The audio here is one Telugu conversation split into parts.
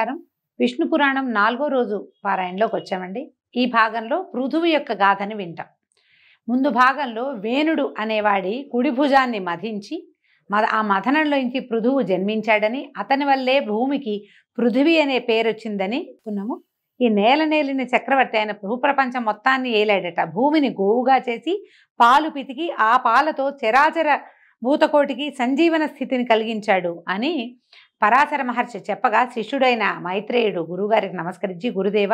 నమస్కారం. విష్ణు పురాణం 4వ రోజు పారాయణలోకి వచ్చామండి. ఈ భాగంలో పృథువు యొక్క గాథని వింటాం. ముందు భాగంలో వేణుడు అనేవాడి కుడి భుజాన్ని మధించి ఆ మథనంలోంచి పృథువు జన్మించాడని, అతని వల్లే భూమికి పృథివీ అనే పేరు వచ్చిందని అనుకున్నాము. ఈ నేలిన చక్రవర్తి ఆయన భూప్రపంచం మొత్తాన్ని ఏలాడట. భూమిని గోవుగా చేసి పాలు పితికి ఆ పాలతో చరాచర భూతకోటికి సంజీవన స్థితిని కలిగించాడు అని పరాశర మహర్షి చెప్పగా, శిష్యుడైన మైత్రేయుడు గురువుగారికి నమస్కరించి, గురుదేవ,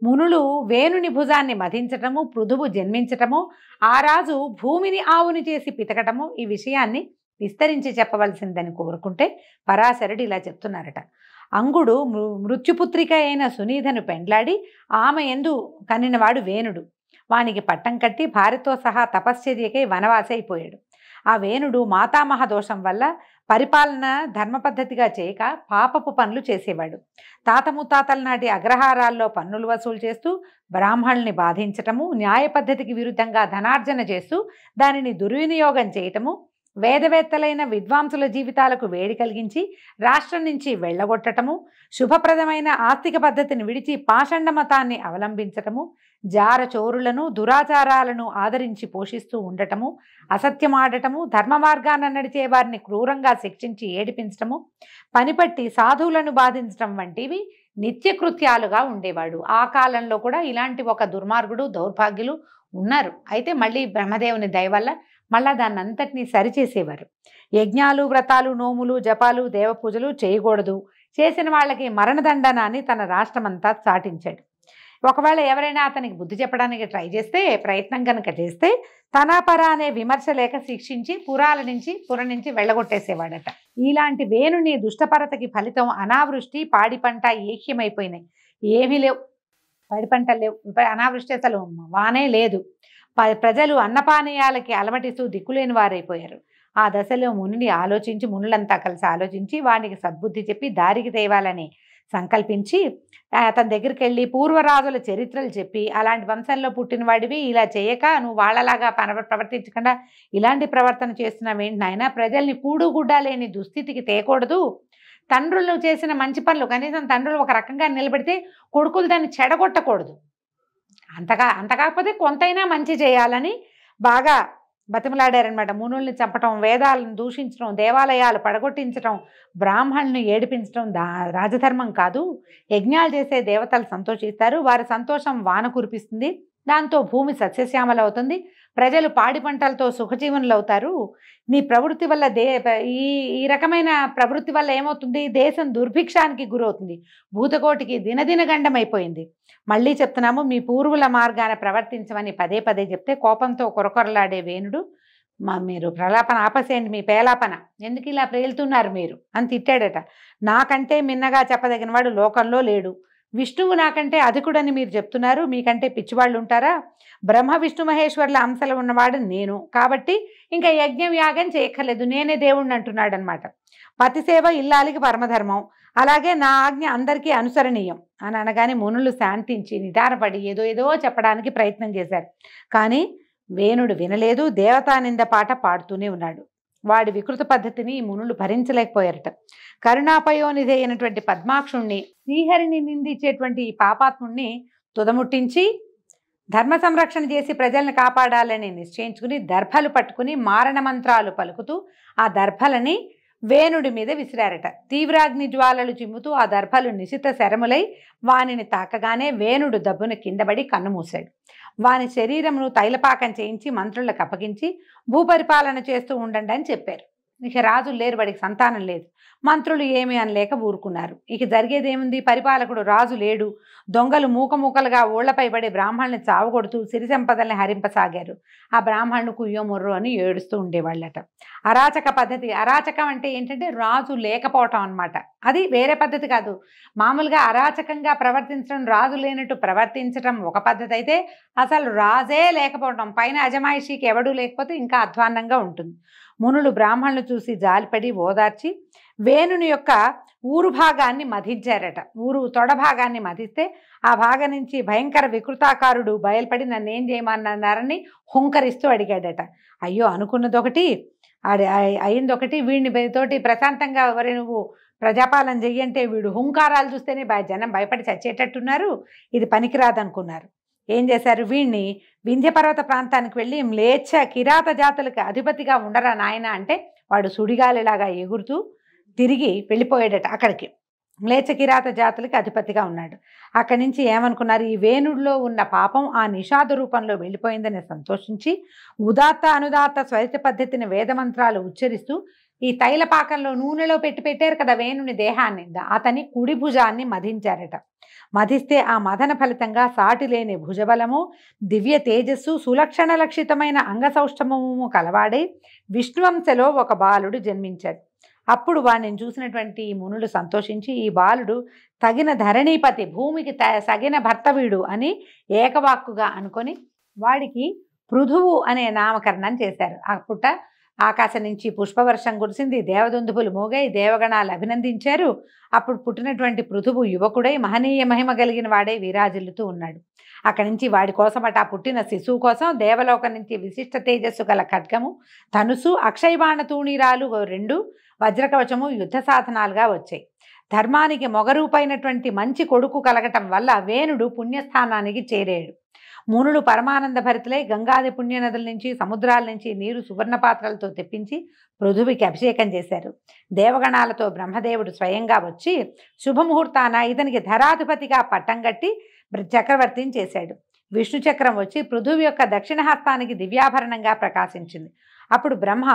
మునులు వేణుని భుజాన్ని మధించటము, పృథువు జన్మించటము, ఆ రాజు భూమిని ఆవుని చేసి పితకటము, ఈ విషయాన్ని విస్తరించి చెప్పవలసిందని కోరుకుంటే పరాశరుడు ఇలా చెప్తున్నారట. అంగుడు మృత్యుపుత్రిక అయిన సునీధను పెండ్లాడి ఆమె యందు కనినవాడు వేణుడు. వానికి పట్టం కట్టి భార్యతో సహా తపశ్చర్యకై వనవాసి అయిపోయాడు. ఆ వేణుడు మాతామహ దోషం వల్ల పరిపాలన ధర్మపద్ధతిగా చేయక పాపపు పనులు చేసేవాడు. తాత ముత్తాతల నాటి అగ్రహారాల్లో పన్నులు వసూలు చేస్తూ బ్రాహ్మణుల్ని బాధించటము, న్యాయ పద్ధతికి విరుద్ధంగా ధనార్జన చేస్తూ దానిని దుర్వినియోగం చేయటము, వేదవేత్తలైన విద్వాంసుల జీవితాలకు వేడి కలిగించి రాష్ట్రం నుంచి వెళ్ళగొట్టటము, శుభప్రదమైన ఆస్తిక పద్ధతిని విడిచి పాషండ మతాన్ని అవలంబించటము, జార చోరులను దురాచారాలను ఆదరించి పోషిస్తూ ఉండటము, అసత్యమాడటము, ధర్మ మార్గాన నడిచే వారిని క్రూరంగా శిక్షించి ఏడిపించటము, పనిపట్టి సాధువులను బాధించటం వంటివి నిత్యకృత్యాలుగా ఉండేవాడు. ఆ కాలంలో కూడా ఇలాంటి ఒక దుర్మార్గుడు దౌర్భాగ్యులు ఉన్నారు. అయితే మళ్ళీ బ్రహ్మదేవుని దయ వల్ల మళ్ళా దాన్ని అంతటినీ సరిచేసేవారు. యజ్ఞాలు, వ్రతాలు, నోములు, జపాలు, దేవపూజలు చేయకూడదు, చేసిన వాళ్ళకి మరణదండన అని తన రాష్ట్రమంతా చాటించాడు. ఒకవేళ ఎవరైనా అతనికి బుద్ధి చెప్పడానికి ట్రై చేస్తే, ప్రయత్నం కనుక చేస్తే తనాపర అనే విమర్శ లేక శిక్షించి పుర నుంచి వెళ్ళగొట్టేసేవాడట. ఇలాంటి వేణుని దుష్టపరతకి ఫలితం అనావృష్టి, పాడి పంట ఏక్యమైపోయినాయి. ఏమీ లేవు, పాడి పంటలు లేవు, అనావృష్టి, అసలు వానే లేదు. ప్రజలు అన్నపానీయాలకి అలమటిస్తూ దిక్కులేని వారైపోయారు. ఆ దశలో మునులంతా కలిసి ఆలోచించి వానికి సద్బుద్ధి చెప్పి దారికి తేవాలని సంకల్పించి అతని దగ్గరికి వెళ్ళి పూర్వరాజుల చరిత్రలు చెప్పి, అలాంటి వంశంలో పుట్టిన వాడివి, ఇలా చేయక నువ్వు వాళ్ళలాగా ప్రవర్తించకుండా ఇలాంటి ప్రవర్తన చేస్తున్నావేంటి నాయన, ప్రజల్ని కూడుగుడ్డా లేని దుస్థితికి తేకూడదు, తండ్రులు చేసిన మంచి పనులు కనీసం తండ్రులు ఒక రకంగా నిలబెడితే కొడుకులు దాన్ని చెడగొట్టకూడదు, అంత కాకపోతే కొంతైనా మంచి చేయాలని బాగా బతిమలాడారనమాట. మునుల్ని చంపటం, వేదాలను దూషించడం, దేవాలయాలు పడగొట్టించడం, బ్రాహ్మణులను ఏడిపించడం రాజధర్మం కాదు. యజ్ఞాలు చేసే దేవతలు సంతోషిస్తారు, వారి సంతోషం వాన కురిపిస్తుంది, దాంతో భూమి సస్యశ్యామల అవుతుంది, ప్రజలు పాడి పంటలతో సుఖజీవనులు అవుతారు. నీ ప్రవృత్తి వల్ల ఈ రకమైన ప్రవృత్తి వల్ల ఏమవుతుంది, దేశం దుర్భిక్షానికి గురవుతుంది, భూతకోటికి దినదిన గండమైపోయింది. మళ్ళీ చెప్తున్నాము, మీ పూర్వుల మార్గాన ప్రవర్తించమని పదే పదే చెప్తే కోపంతో కొరకొరలాడే వేణుడు, మీరు ప్రలాపన ఆపసేయండి, మీ పేలాపన ఎందుకు ఇలా ప్రేలుతున్నారు మీరు అని తిట్టాడట. నాకంటే మిన్నగా చెప్పదగినవాడు లోకంలో లేడు, విష్ణువు నాకంటే అధికుడని మీరు చెప్తున్నారు, మీకంటే పిచ్చివాళ్ళు ఉంటారా, బ్రహ్మ విష్ణు మహేశ్వర్ల అంశలు ఉన్నవాడు నేను, కాబట్టి ఇంకా యజ్ఞం యాగం చేయక్కర్లేదు, నేనే దేవుణ్ణి అంటున్నాడు అనమాట. పతిసేవ ఇల్లాలికి పరమధర్మం, అలాగే నా ఆజ్ఞ అందరికీ అనుసరణీయం అని అనగానే మునులు శాంతించి నిదానపడి ఏదో చెప్పడానికి ప్రయత్నం చేశారు. కానీ వేణుడు వినలేదు, దేవతానింద పాట పాడుతూనే ఉన్నాడు. వాడి వికృత పద్ధతిని మునులు భరించలేకపోయారట. కరుణాపయోనిధి అయినటువంటి పద్మాక్షుణ్ణి, శ్రీహరిని నిందించేటువంటి ఈ పాపాత్ముణ్ణి తుదముట్టించి ధర్మ సంరక్షణ చేసి ప్రజల్ని కాపాడాలని నిశ్చయించుకుని దర్భలు పట్టుకుని మారణ మంత్రాలు పలుకుతూ ఆ దర్భలని వేణుడి మీద విసిరారట. తీవ్రాగ్ని జ్వాలలు చిమ్ముతూ ఆ దర్భలు నిశిత శరములై వానిని తాకగానే వేణుడు దబ్బున కిందపడి కన్నుమూశాడు. వాని శరీరమును తైలపాకం చేయించి మంత్రులకు అప్పగించి భూపరిపాలన చేస్తూ ఉండండి అని చెప్పారు. ఇక రాజులు లేరు, వాడికి సంతానం లేదు, మంత్రులు ఏమీ అనలేక ఊరుకున్నారు. ఇక జరిగేదేముంది, పరిపాలకుడు రాజు లేడు, దొంగలు మూకలుగా ఊళ్లపై పడి బ్రాహ్మణుల్ని చావగొడుతూ సిరి సంపదల్ని హరింపసాగారు. ఆ బ్రాహ్మణుడు కుయ్యో మొర్రో అని ఏడుస్తూ ఉండేవాళ్ళట. అరాచక పద్ధతి, అరాచకం అంటే ఏంటంటే రాజు లేకపోవటం అనమాట. అది వేరే పద్ధతి కాదు. మామూలుగా అరాచకంగా ప్రవర్తించడం, రాజు లేనట్టు ప్రవర్తించడం ఒక పద్ధతి అయితే, అసలు రాజే లేకపోవటం, పైన అజమాయిషీకి ఎవడూ లేకపోతే ఇంకా అధ్వాన్నంగా ఉంటుంది. మునులు బ్రాహ్మణులు చూసి జాలిపడి ఓదార్చి వేణుని యొక్క ఊరు భాగాన్ని మధించారట. తొడ భాగాన్ని మధిస్తే ఆ భాగం నుంచి భయంకర వికృతాకారుడు బయలుపడి నన్నేం చేయమన్నారని హుంకరిస్తూ అడిగాడట. అయ్యో, అనుకున్నదొకటి అయిందొకటి, వీడిని తోటి ప్రశాంతంగా నువ్వు ప్రజాపాలన చెయ్యంటే వీడు హుంకారాలు చూస్తేనే జనం భయపడి చచ్చేటట్టున్నారు, ఇది పనికిరాదనుకున్నారు. ఏం చేశారు, వీడిని వింధ్య పర్వత ప్రాంతానికి వెళ్ళి మ్లేచ్ఛ కిరాత జాతులకు అధిపతిగా ఉండరా నాయన అంటే వాడు సుడిగాలిలాగా ఎగురుతూ తిరిగి వెళ్ళిపోయాడట అక్కడికి. మ్లేచ్ఛ కిరాత జాతులకి అధిపతిగా ఉన్నాడు. అక్కడి నుంచి ఏమనుకున్నారు, ఈ వేణుడిలో ఉన్న పాపం ఆ నిషాద రూపంలో వెళ్ళిపోయిందని సంతోషించి ఉదాత్త అనుదాత్త స్వరిత పద్ధతిని వేదమంత్రాలు ఉచ్చరిస్తూ ఈ తైలపాకంలో నూనెలో పెట్టారు కదా వేణుని దేహాన్ని, అతని కుడి భుజాన్ని మధించారట. మధిస్తే ఆ మదన ఫలితంగా సాటి లేని భుజబలము, దివ్య తేజస్సు, సులక్షణ లక్షితమైన అంగసౌష్ఠమము కలవాడై విష్ణువంశలో ఒక బాలుడు జన్మించాడు. అప్పుడు వాడిని చూసినటువంటి మునులు సంతోషించి ఈ బాలుడు తగిన ధరణీపతి, భూమికి తగిన భర్త వీడు అని ఏకవాక్కుగా అనుకొని వాడికి పృథువు అనే నామకరణం చేశారు. అప్పుట ఆకాశం నుంచి పుష్పవర్షం కురిసింది, దేవదుందుపులు మోగాయి, దేవగణాలు అభినందించారు. అప్పుడు పుట్టినటువంటి పృథువు యువకుడై మహనీయ మహిమ కలిగిన వాడై విరాజిల్లుతూ ఉన్నాడు. అక్కడి నుంచి వాడి కోసమట ఆ పుట్టిన శిశువు కోసం దేవలోకం నుంచి విశిష్ట తేజస్సు గల ఖడ్గము, ధనుసు, అక్షయబాణ తూణీరాలు 2, వజ్రకవచము యుద్ధ సాధనాలుగా వచ్చాయి. ధర్మానికి మొగరూపైనటువంటి మంచి కొడుకు కలగటం వల్ల వేణుడు పుణ్యస్థానానికి చేరాడు. మునులు పరమానంద భరితులై గంగాది పుణ్యనదుల నుంచి సముద్రాల నుంచి నీరు సువర్ణ పాత్రలతో తెప్పించి పృథువికి అభిషేకం చేశారు. దేవగణాలతో బ్రహ్మదేవుడు స్వయంగా వచ్చి శుభముహూర్తాన ఇతనికి ధరాధిపతిగా పట్టం కట్టి చక్రవర్తిని చేశాడు. విష్ణు చక్రం వచ్చి పృథువి యొక్క దక్షిణ హస్తానికి దివ్యాభరణంగా ప్రకాశించింది. అప్పుడు బ్రహ్మ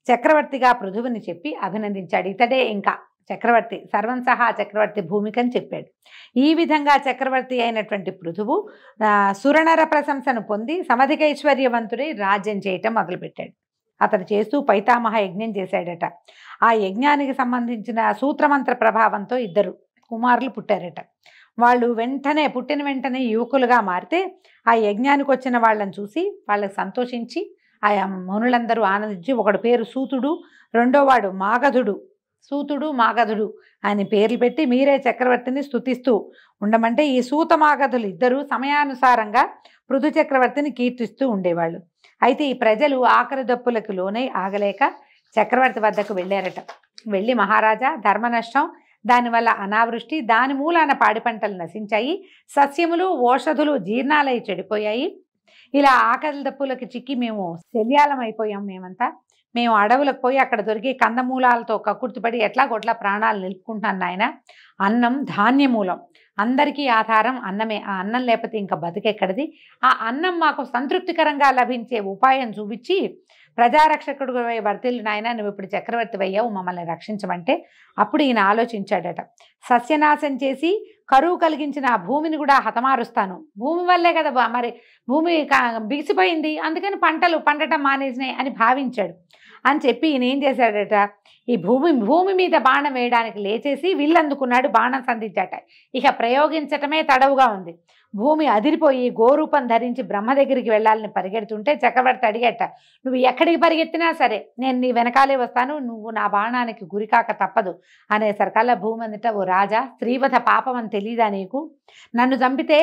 చక్రవర్తిగా పృథువుని చెప్పి అభినందించాడు. ఇతడే ఇంకా చక్రవర్తి, సర్వం సహా చక్రవర్తి భూమికని చెప్పాడు. ఈ విధంగా చక్రవర్తి అయినటువంటి పృథువు సురనర ప్రశంసను పొంది సమధికైశ్వర్యవంతుడై రాజ్యం చేయటం మొదలుపెట్టాడు. అతడు చేస్తూ పైతామహ యజ్ఞం చేశాడట. ఆ యజ్ఞానికి సంబంధించిన సూత్రమంత్ర ప్రభావంతో 2 కుమారులు పుట్టారట. వాళ్ళు పుట్టిన వెంటనే యువకులుగా మారితే ఆ యజ్ఞానికి వచ్చిన వాళ్ళని చూసి వాళ్ళకి సంతోషించి ఆ మునులందరూ ఆనందించి ఒకడు పేరు సూతుడు, రెండోవాడు మాగధుడు, సూతుడు మాగధుడు అని పేర్లు పెట్టి మీరే చక్రవర్తిని స్తుతిస్తూ ఉండమంటే ఈ సూత మాగధులు 2 సమయానుసారంగా పృథు చక్రవర్తిని కీర్తిస్తూ ఉండేవాళ్ళు. అయితే ఈ ప్రజలు ఆఖరి దప్పులకు లోనై ఆగలేక చక్రవర్తి వద్దకు వెళ్ళారట. వెళ్ళి మహారాజా, ధర్మ నష్టం, దానివల్ల అనావృష్టి, దాని మూలాన పాడి పంటలు నశించాయి, సస్యములు ఓషధులు జీర్ణాలై చెడిపోయాయి, ఇలా ఆకలి దప్పులకి చిక్కి మేము శల్యాలమైపోయాం. మేము అడవులకు పోయి అక్కడ దొరికి కందమూలాలతో కక్కుర్తిపడి ఎట్లాగొట్లా ప్రాణాలు నిలుపుకుంటున్నాను నాయన. అన్నం ధాన్యమూలం, అందరికీ ఆధారం అన్నమే. ఆ అన్నం లేకపోతే ఇంకా బతికెక్కడిది? ఆ అన్నం మాకు సంతృప్తికరంగా లభించే ఉపాయం చూపించి ప్రజారక్షకుడు వర్తిల్లు నాయన, నువ్వు ఇప్పుడు చక్రవర్తి అయ్యావు, మమ్మల్ని రక్షించమంటే అప్పుడు ఈయన ఆలోచించాడట. సస్యనాశం చేసి కరువు కలిగించిన ఆ భూమిని కూడా హతమారుస్తాను, భూమి వల్లే కదా మరి భూమి బిగిసిపోయింది, అందుకని పంటలు పండటం మానేసినాయి అని భావించాడు. అని చెప్పి ఈయన ఏం చేశాడట, ఈ భూమి మీద బాణం వేయడానికి లేచేసి విల్లందుకున్నాడు, బాణం సంధించాట. ఇక ప్రయోగించటమే తడవుగా ఉంది. భూమి అదిరిపోయి గోరూపం ధరించి బ్రహ్మ దగ్గరికి వెళ్ళాలని పరిగెడుతుంటే చక్రవర్తి అడిగట, నువ్వు ఎక్కడికి పరిగెత్తినా సరే నేను నీ వెనకాలే వస్తాను, నువ్వు నా బాణానికి గురికాక తప్పదు అనేసరికల్లా భూమి అందుట, ఓ రాజా, స్త్రీవధ పాపం అని తెలీదా నీకు? నన్ను చంపితే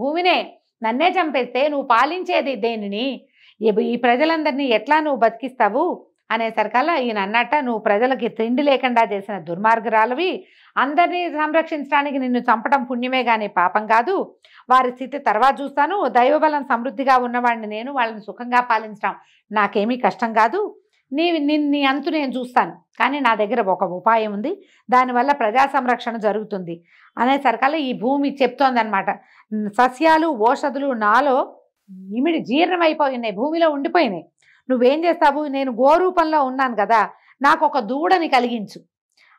భూమినే, నన్నే చంపేస్తే నువ్వు పాలించేది దేనిని? ఈ ప్రజలందరినీ ఎట్లా నువ్వు బతికిస్తావు అనేసరికల్లా ఈయన అన్నట్ట, నువ్వు ప్రజలకి తిండి లేకుండా చేసిన దుర్మార్గురాలవి, అందరినీ సంరక్షించడానికి నిన్ను చంపడం పుణ్యమే కానీ పాపం కాదు, వారి స్థితి తర్వాత చూస్తాను, దైవబలం సమృద్ధిగా ఉన్నవాడిని నేను, వాళ్ళని సుఖంగా పాలించడం నాకేమీ కష్టం కాదు, నీ అంతు నేను చూస్తాను, కానీ నా దగ్గర ఒక ఉపాయం ఉంది, దానివల్ల ప్రజా సంరక్షణ జరుగుతుంది అనేసరికల్లా ఈ భూమి చెప్తోందనమాట, సస్యాలు ఓషధులు నాలో ఇమిడి జీర్ణమైపోయినాయి, భూమిలో ఉండిపోయినాయి, నువ్వేం చేస్తావు, నేను గోరూపంలో ఉన్నాను కదా, నాకు ఒక దూడని కలిగించు,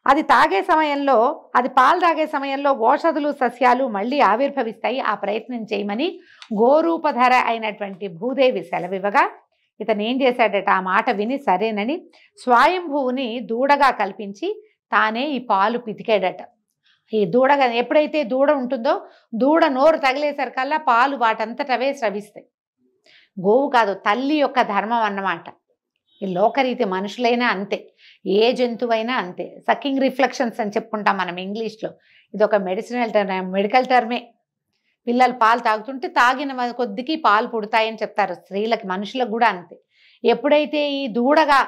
అది తాగే సమయంలో, అది పాలు తాగే సమయంలో ఓషధులు సస్యాలు మళ్ళీ ఆవిర్భవిస్తాయి, ఆ ప్రయత్నం చేయమని గోరూపధర అయినటువంటి భూదేవి సెలవివ్వగా ఇతను ఏం చేశాడట, ఆ మాట విని సరేనని స్వయంభువుని దూడగా కల్పించి తానే ఈ పాలు పితికాడట. ఈ దూడగా ఎప్పుడైతే దూడ ఉంటుందో దూడ నోరు తగిలేసరికల్లా పాలు వాటంతటవే స్రవిస్తాయి. గోవు కాదు, తల్లి యొక్క ధర్మం అన్నమాట. ఈ లోకరీతి మనుషులైనా అంతే, ఏ జంతువైనా అంతే. సక్కింగ్ రిఫ్లెక్షన్స్ అని చెప్పుకుంటాం మనం ఇంగ్లీష్లో, ఇది ఒక మెడికల్ టర్మే. పిల్లలు పాలు తాగుతుంటే తాగిన కొద్దికి పాలు పుడతాయని చెప్తారు. స్త్రీలకి, మనుషులకు కూడా అంతే. ఎప్పుడైతే ఈ దూడగా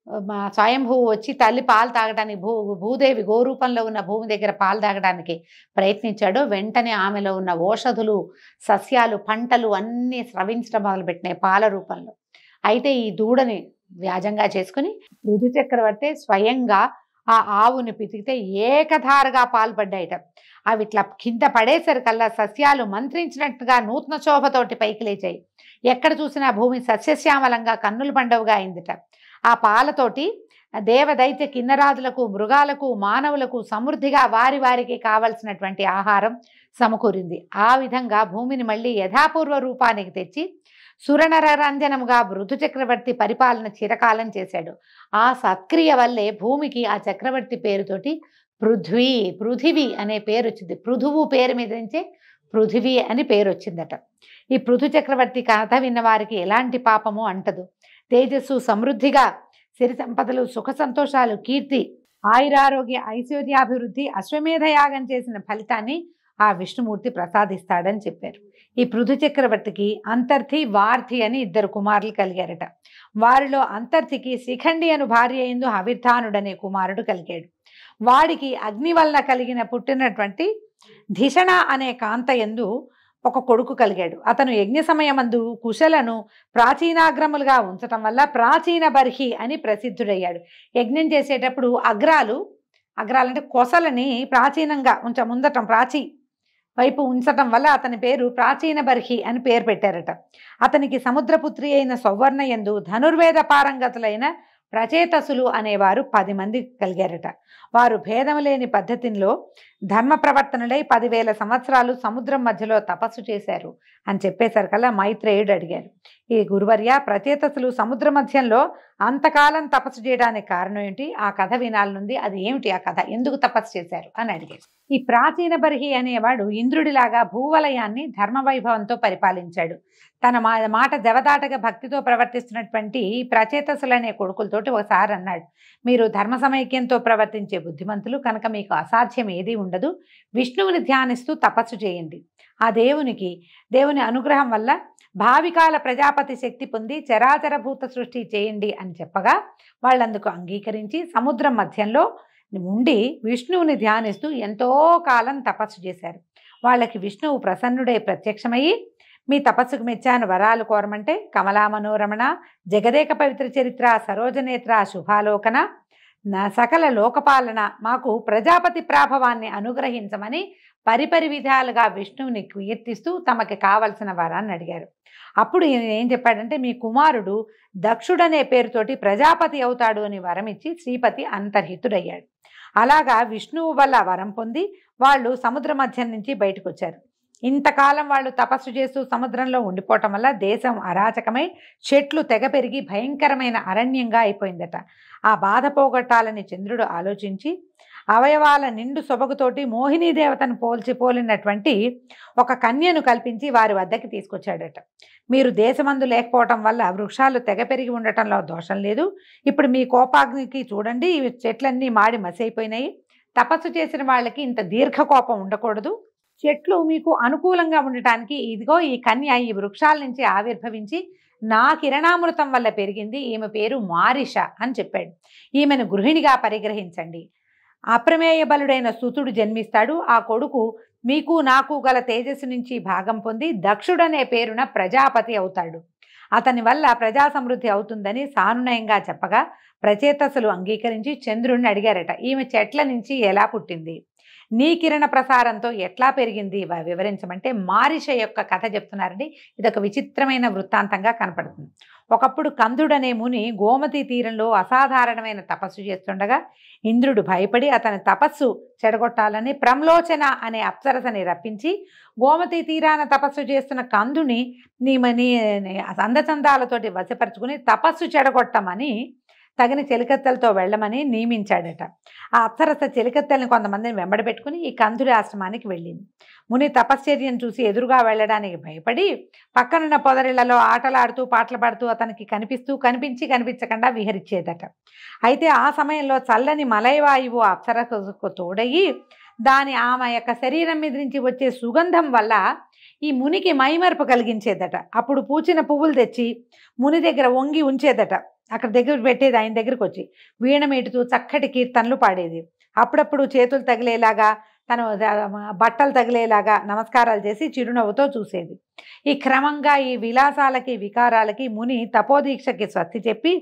మా స్వయంభువు వచ్చి తల్లి పాలు తాగడానికి భూదేవి గోరూపంలో ఉన్న భూమి దగ్గర పాలు తాగడానికి ప్రయత్నించాడో వెంటనే ఆమెలో ఉన్న ఓషధులు, సస్యాలు, పంటలు అన్నీ స్రవించడం మొదలుపెట్టినాయి పాల రూపంలో. అయితే ఈ దూడని వ్యాజంగా చేసుకుని ఋతు చక్రవర్తి స్వయంగా ఆ ఆవుని పితికితే ఏకధారగా పాల్పడ్డాయిట. అవి ఇట్లా కింద పడేసరికల్లా సస్యాలు మంత్రించినట్టుగా నూతన శోభతోటి పైకి లేచాయి. ఎక్కడ చూసినా భూమి సస్యశ్యామలంగా కన్నుల పండవుగా అయిందిట. ఆ పాలతోటి దేవదైత్య కిన్నరాజులకు, మృగాలకు, మానవులకు సమృద్ధిగా వారి వారికి కావలసినటువంటి ఆహారం సమకూరింది. ఆ విధంగా భూమిని మళ్ళీ యథాపూర్వ రూపానికి తెచ్చి సురనరరంజనముగా ఋతు చక్రవర్తి పరిపాలన చిరకాలం చేశాడు. ఆ సత్క్రియ వల్లే భూమికి ఆ చక్రవర్తి పేరుతోటి పృథివీ అనే పేరు వచ్చింది. పృథువు పేరు మీద నుంచే పృథివీ అని పేరు వచ్చిందట. ఈ పృథు చక్రవర్తి కథ విన్న వారికి ఎలాంటి పాపము అంటదు. తేజస్సు, సమృద్ధిగా సిరి సంపదలు, సుఖ సంతోషాలు, కీర్తి, ఆయురారోగ్య, ఐశ్వర్యాభివృద్ధి, అశ్వమేధ యాగం చేసిన ఫలితాన్ని ఆ విష్ణుమూర్తి ప్రసాదిస్తాడని చెప్పారు. ఈ పృథు చక్రవర్తికి అంతర్థి, వార్థి అని 2 కుమారులు కలిగారట. వారిలో అంతర్థికి శిఖండి అను భార్య యందు హవిర్ధానుడనే కుమారుడు కలిగాడు. వాడికి అగ్ని వలన పుట్టినటువంటి ధిషణ అనే కాంత యందు ఒక కొడుకు కలిగాడు. అతను యజ్ఞ సమయమందు కుశలను ప్రాచీనాగ్రములుగా ఉంచటం వల్ల ప్రాచీన బర్హి అని ప్రసిద్ధుడయ్యాడు. యజ్ఞం చేసేటప్పుడు అగ్రాలంటే కొసలని ప్రాచీనంగా ముందటం వైపు ఉంచటం వల్ల అతని పేరు ప్రాచీన బర్హి అని పేరు పెట్టారట. అతనికి సముద్రపుత్రి అయిన సౌవర్ణ యందు ధనుర్వేద పారంగతులైన ప్రచేతసులు అనేవారు 10 మంది కలిగారట. వారు భేదము లేని పద్ధతిలో ధర్మ ప్రవర్తనలై 10,000 సంవత్సరాలు సముద్రం మధ్యలో తపస్సు చేశారు అని చెప్పేసరికల్లా మైత్రేయుడు అడిగారు, ఈ గురువర్య, ప్రచేతసులు సముద్ర మధ్యంలో అంతకాలం తపస్సు చేయడానికి కారణం ఏంటి? ఆ కథ వినాలనుంది, అది ఏమిటి ఆ కథ, ఎందుకు తపస్సు చేశారు అని అడిగారు. ఈ ప్రాచీన బర్హి అనేవాడు ఇంద్రుడిలాగా భూవలయాన్ని ధర్మవైభవంతో పరిపాలించాడు. తన మాట జవదాటగా భక్తితో ప్రవర్తిస్తున్నటువంటి ప్రచేతసులనే కొడుకులతోటి ఒకసారి అన్నాడు, మీరు ధర్మ సమైక్యంతో ప్రవర్తించే బుద్ధిమంతులు కనుక మీకు అసాధ్యం ఏదీ ఉండదు. విష్ణువుని ధ్యానిస్తూ తపస్సు చేయండి. ఆ దేవుని అనుగ్రహం వల్ల భావికాల ప్రజాపతి శక్తి పొంది చరాచరభూత సృష్టి చేయండి అని చెప్పగా వాళ్ళందుకు అంగీకరించి సముద్రం మధ్యంలో ఉండి విష్ణువుని ధ్యానిస్తూ ఎంతో కాలం తపస్సు చేశారు. వాళ్ళకి విష్ణువు ప్రసన్నుడై ప్రత్యక్షమయ్యి, మీ తపస్సుకు మెచ్చాను, వరాలు కోరమంటే కమలా మనోరమణ, జగదేక పవిత్ర చరిత్ర, సరోజనేత్ర, శుభాలోకన, సకల లోకపాలన, మాకు ప్రజాపతి ప్రాభవాన్ని అనుగ్రహించమని పరిపరి విధాలుగా విష్ణువుని కీర్తిస్తూ తమకి కావలసిన వరాన్ని అడిగారు. అప్పుడు ఏం చెప్పాడంటే, మీ కుమారుడు దక్షుడనే పేరుతోటి ప్రజాపతి అవుతాడు అని వరమిచ్చి శ్రీపతి అంతర్హితుడయ్యాడు. అలాగా విష్ణువు వల్ల వరం పొంది వాళ్ళు సముద్ర మధ్యం నుంచి బయటకు వచ్చారు. ఇంతకాలం వాళ్ళు తపస్సు చేస్తూ సముద్రంలో ఉండిపోవటం వల్ల దేశం అరాచకమై చెట్లు తెగ పెరిగి భయంకరమైన అరణ్యంగా అయిపోయిందట. ఆ బాధ పోగొట్టాలని చంద్రుడు ఆలోచించి అవయవాల నిండు సొబగుతోటి మోహినీ దేవతను పోలినటువంటి ఒక కన్యను కల్పించి వారి వద్దకి తీసుకొచ్చాడట. మీరు దేశమందు లేకపోవటం వల్ల వృక్షాలు తెగ పెరిగి ఉండటంలో దోషం లేదు. ఇప్పుడు మీ కోపాగ్నికి చూడండి, ఈ చెట్లన్నీ మాడి మసైపోయినాయి. తపస్సు చేసిన వాళ్ళకి ఇంత దీర్ఘ కోపం ఉండకూడదు. చెట్లు మీకు అనుకూలంగా ఉండటానికి ఇదిగో ఈ కన్య ఈ వృక్షాల నుంచి ఆవిర్భవించి నా కిరణామృతం వల్ల పెరిగింది. ఈమె పేరు మారిష అని చెప్పాడు. ఈమెను గృహిణిగా పరిగ్రహించండి. అప్రమేయ బలుడైన సుతుడు జన్మిస్తాడు. ఆ కొడుకు మీకు నాకు గల తేజస్సు నుంచి భాగం పొంది దక్షుడనే పేరున ప్రజాపతి అవుతాడు. అతని వల్ల ప్రజా సమృద్ధి అవుతుందని సానునయంగా చెప్పగా ప్రచేతసులు అంగీకరించి చంద్రుడిని అడిగారట, ఈమె చెట్ల నుంచి ఎలా పుట్టింది, నీ కిరణ ప్రసారంతో ఎట్లా పెరిగింది వివరించమంటే మారిష యొక్క కథ చెప్తున్నారండి. ఇదొక విచిత్రమైన వృత్తాంతంగా కనపడుతుంది. ఒకప్పుడు కందుడనే ముని గోమతి తీరంలో అసాధారణమైన తపస్సు చేస్తుండగా ఇంద్రుడు భయపడి అతని తపస్సు చెడగొట్టాలని ప్రమ్లోచన అనే అప్సరసని రప్పించి గోమతి తీరాన తపస్సు చేస్తున్న కందుని నీ అందచందాలతోటి వశపరుచుకుని తపస్సు చెడగొట్టమని తగిన చెలికత్తెలతో వెళ్ళమని నియమించాడట. ఆ అప్సరస చెలికత్తెల్ని కొంతమందిని వెంబడబెట్టుకుని ఈ కందుడి ఆశ్రమానికి వెళ్ళింది. ముని తపశ్చర్యను చూసి ఎదురుగా వెళ్ళడానికి భయపడి పక్కనున్న పొదరిళ్లలో ఆటలాడుతూ పాటలు పాడుతూ అతనికి కనిపించకుండా విహరించేదట. అయితే ఆ సమయంలో చల్లని మలయవాయువు అప్సరసకు తోడయి ఆమె యొక్క శరీరం మీద నుంచి వచ్చే సుగంధం వల్ల ఈ మునికి మైమర్పు కలిగించేదట. అప్పుడు పూచిన పువ్వులు తెచ్చి ముని దగ్గర వంగి ఉంచేదట. అక్కడ దగ్గర పెట్టేది, ఆయన దగ్గరికి వచ్చి వీణ మీటుతూ చక్కటి కీర్తనలు పాడేది. అప్పుడప్పుడు చేతులు తగిలేలాగా, తను బట్టలు తగిలేలాగా నమస్కారాలు చేసి చిరునవ్వుతో చూసేది. ఈ క్రమంగా ఈ విలాసాలకి వికారాలకి ముని తపోదీక్షకి స్వస్తి చెప్పి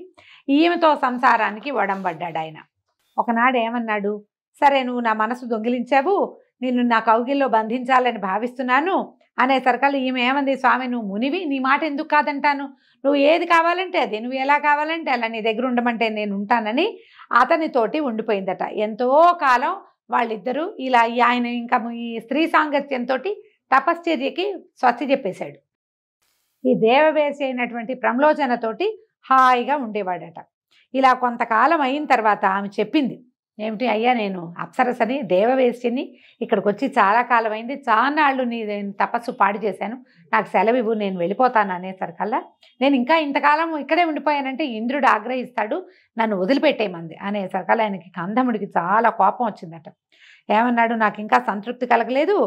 ఈమెతో సంసారానికి ఒడంబడ్డాడు. ఆయన ఒకనాడు ఏమన్నాడు, సరే నువ్వు నా మనసు దొంగిలించావు, నిన్ను నా కౌగిల్లో బంధించాలని భావిస్తున్నాను అనేసరికల్లా ఈమె ఏమంది, స్వామి నువ్వు మునివి, నీ మాట ఎందుకు కాదంటాను, నువ్వు ఏది కావాలంటే అది, నువ్వు ఎలా కావాలంటే అలా, నీ దగ్గర ఉండమంటే నేను ఉంటానని అతనితోటి ఉండిపోయిందట. ఎంతో కాలం వాళ్ళిద్దరూ ఇలా ఆయన ఇంకా ఈ స్త్రీ సాంగత్యంతో తపశ్చర్యకి స్వస్తి చెప్పేశాడు. ఈ దేవవేసి అయినటువంటి ప్రమ్లోచనతోటి హాయిగా ఉండేవాడట. ఇలా కొంతకాలం అయిన తర్వాత ఆమె చెప్పింది ఏమిటి, అయ్యా నేను అప్సరసని దేవవేశ్యని, ఇక్కడికి వచ్చి చాలా కాలం అయింది, చాలాళ్ళు నేను తపస్సు పాడు చేశాను, నాకు సెలవు ఇవ్వు, నేను వెళ్ళిపోతాను అనేసరికల్లా, నేను ఇంకా ఇంతకాలం ఇక్కడే ఉండిపోయానంటే ఇంద్రుడు ఆగ్రహిస్తాడు, నన్ను వదిలిపెట్టేయమంది అనేసరికల్లా ఆయనకి కందముడికి చాలా కోపం వచ్చిందట. ఏమన్నాడు, నాకు ఇంకా సంతృప్తి కలగలేదు,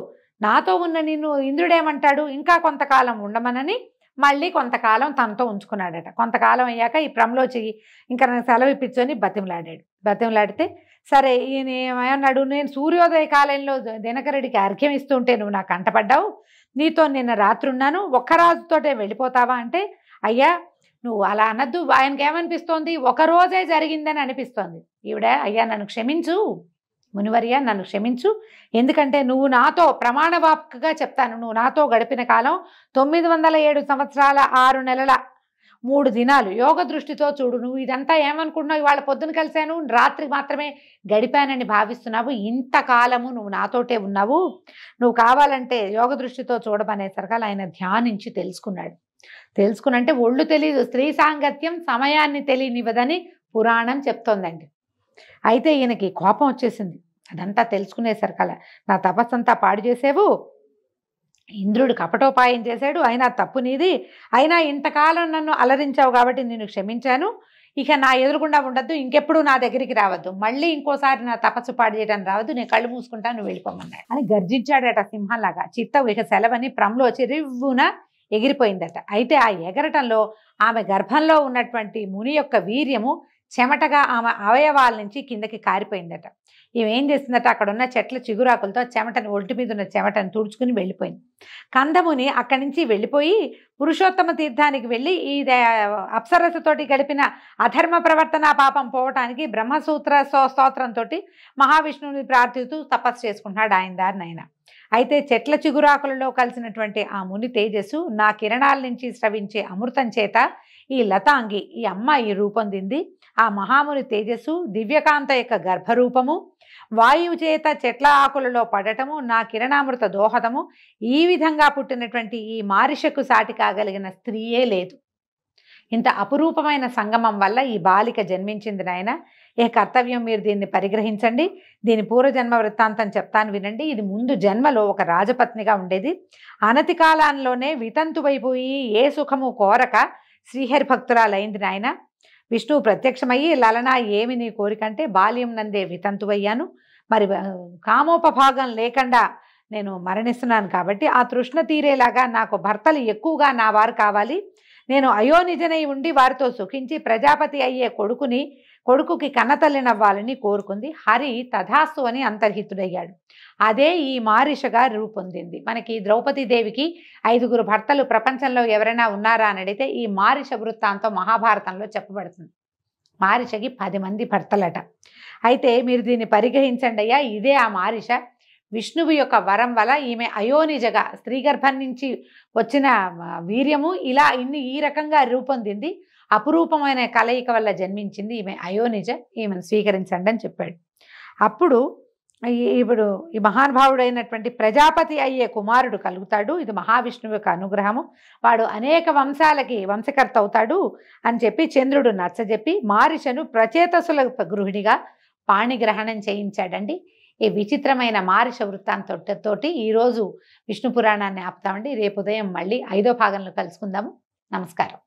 నాతో ఉన్న నిన్ను ఇంద్రుడు ఏమంటాడు, ఇంకా కొంతకాలం ఉండమనని మళ్ళీ కొంతకాలం తనతో ఉంచుకున్నాడట. కొంతకాలం అయ్యాక ఈ ప్రమ్లోచి ఇంకా నాకు సెలవు ఇప్పించని బతిమలాడితే సరే ఈయన ఏమన్నాడు, నేను సూర్యోదయ కాలంలో దినకరుడికి అర్ఘ్యం ఇస్తుంటే నువ్వు నాకు కంటపడ్డావు, నీతో నిన్న రాత్రి ఉన్నాను, ఒక్క రాజుతోటే వెళ్ళిపోతావా అంటే, అయ్యా నువ్వు అలా అనద్దు, ఆయనకి ఏమనిపిస్తోంది, ఒకరోజే జరిగిందని అనిపిస్తోంది. ఈవిడ, అయ్యా నన్ను క్షమించు మునివర్య, నన్ను క్షమించు, ఎందుకంటే నువ్వు నాతో ప్రమాణవాక్గా చెప్తాను, నువ్వు నాతో గడిపిన కాలం 907 సంవత్సరాల 6 నెలల 3 దినాలు, యోగ దృష్టితో చూడు, నువ్వు ఇదంతా ఏమనుకుంటున్నావు, ఇవాళ పొద్దున కలిశాను, రాత్రి మాత్రమే గడిపానని భావిస్తున్నావు, ఇంతకాలము నువ్వు నాతోటే ఉన్నావు, నువ్వు కావాలంటే యోగ దృష్టితో చూడమనేసరికి ఆయన ధ్యానించి తెలుసుకున్నంటే ఒళ్ళు తెలియదు, స్త్రీ సాంగత్యం సమయాన్ని తెలియనివ్వదని పురాణం చెప్తోందండి. అయితే ఈయనకి కోపం వచ్చేసింది, అదంతా తెలుసుకునేసరికల్లా, నా తపస్సంతా పాడు చేసేవు, ఇంద్రుడు కపటోపాయం చేశాడు, అయినా తప్పు నీది, అయినా ఇంతకాలం నన్ను అలరించావు కాబట్టి నేను క్షమించాను, ఇక నా ఎదురుకుండా ఉండద్దు, ఇంకెప్పుడు నా దగ్గరికి రావద్దు, మళ్ళీ ఇంకోసారి నా తపస్సు పాడు చేయడానికి రావద్దు, నేను కళ్ళు మూసుకుంటాను, నువ్వు వెళ్ళిపోమన్నాడు అని గర్జించాడట సింహంలాగా. చిత్తం ఇక సెలవని ప్రమ్లోచి రివ్వున ఎగిరిపోయిందట. అయితే ఆ ఎగరటంలో ఆమె గర్భంలో ఉన్నటువంటి ముని యొక్క వీర్యము చెమటగా ఆమె అవయవాల నుంచి కిందకి కారిపోయిందట. ఇవేం చేసిందట, అక్కడ ఉన్న చెట్ల చిగురాకులతో చెమటని, ఒంటి మీద ఉన్న చెమటని తుడుచుకుని వెళ్ళిపోయింది. కందముని అక్కడి నుంచి వెళ్ళిపోయి పురుషోత్తమ తీర్థానికి వెళ్ళి ఈ అప్సరసతోటి గడిపిన అధర్మ ప్రవర్తన పాపం పోవటానికి బ్రహ్మసూత్ర స్తోత్రంతో మహావిష్ణువుని ప్రార్థిస్తూ తపస్సు చేసుకుంటున్నాడు ఆయన దారిని ఆయన. అయితే చెట్ల చిగురాకులలో కలిసినటువంటి ఆ ముని తేజస్సు నా కిరణాల నుంచి స్రవించే అమృతం చేత ఈ లతాంగి, ఈ అమ్మాయి రూపొందింది. ఆ మహాముని తేజస్సు దివ్యకాంత యొక్క గర్భరూపము, వాయువు చేత చెట్ల ఆకులలో పడటము, నా కిరణామృత దోహదము, ఈ విధంగా పుట్టినటువంటి ఈ మారిషకు సాటి కాగలిగిన స్త్రీయే లేదు. ఇంత అపురూపమైన సంగమం వల్ల ఈ బాలిక జన్మించింది నాయన. ఏ కర్తవ్యం మీరు దీన్ని పరిగ్రహించండి, దీని పూర్వజన్మ వృత్తాంతం చెప్తాను వినండి. ఇది ముందు జన్మలో ఒక రాజపత్నిగా ఉండేది. అనతి కాలంలోనే వితంతువైపోయి ఏ సుఖము కోరక శ్రీహరి భక్తురాలైంది నాయన. విష్ణువు ప్రత్యక్షమయ్యి, లలనా ఏమి నీ కోరికంటే, బాల్యం నందే వితంతువయ్యాను, మరి కామోపభాగం లేకుండా నేను మరణిస్తున్నాను కాబట్టి ఆ తృష్ణ తీరేలాగా నాకు భర్తలు ఎక్కువగా నా వారు కావాలి, నేను అయోనిజనై ఉండి వారితో సుఖించి ప్రజాపతి అయ్యే కొడుకుకి కన్నతల్లినవ్వాలని కోరుకుంది. హరి తథాస్తు అని అంతర్హితుడయ్యాడు. అదే ఈ మారిషగా రూపొందింది. మనకి ద్రౌపదీదేవికి 5 భర్తలు ప్రపంచంలో ఎవరైనా ఉన్నారా అని అడిగితే ఈ మారిష వృత్తాంతం మహాభారతంలో చెప్పబడుతుంది. మారిషకి 10 మంది భర్తలట. అయితే మీరు దీన్ని పరిగ్రహించండి అయ్యా, ఇదే ఆ మారిష. విష్ణువు యొక్క వరం వల్ల ఈమె అయోనిజగా, స్త్రీ గర్భం నుంచి వచ్చిన వీర్యము ఇలా ఈ రకంగా రూపొందింది. అపురూపమైన కలయిక వల్ల జన్మించింది ఈమె అయోనిజ, ఈమెను స్వీకరించండి అని చెప్పాడు. అప్పుడు ఇప్పుడు ఈ మహానుభావుడైనటువంటి ప్రజాపతి అయ్యే కుమారుడు కలుగుతాడు. ఇది మహావిష్ణువు యొక్క అనుగ్రహము. వాడు అనేక వంశాలకి వంశకర్త అవుతాడు అని చెప్పి చంద్రుడు నచ్చజెప్పి మారిషను ప్రచేతసుల గృహిణిగా పాణిగ్రహణం చేయించాడండి. ఈ విచిత్రమైన మారిష వృత్తాంతోటి ఈరోజు విష్ణు పురాణాన్ని ఆపుతామండి. రేపు ఉదయం మళ్ళీ 5వ భాగంలో కలుసుకుందాము. నమస్కారం.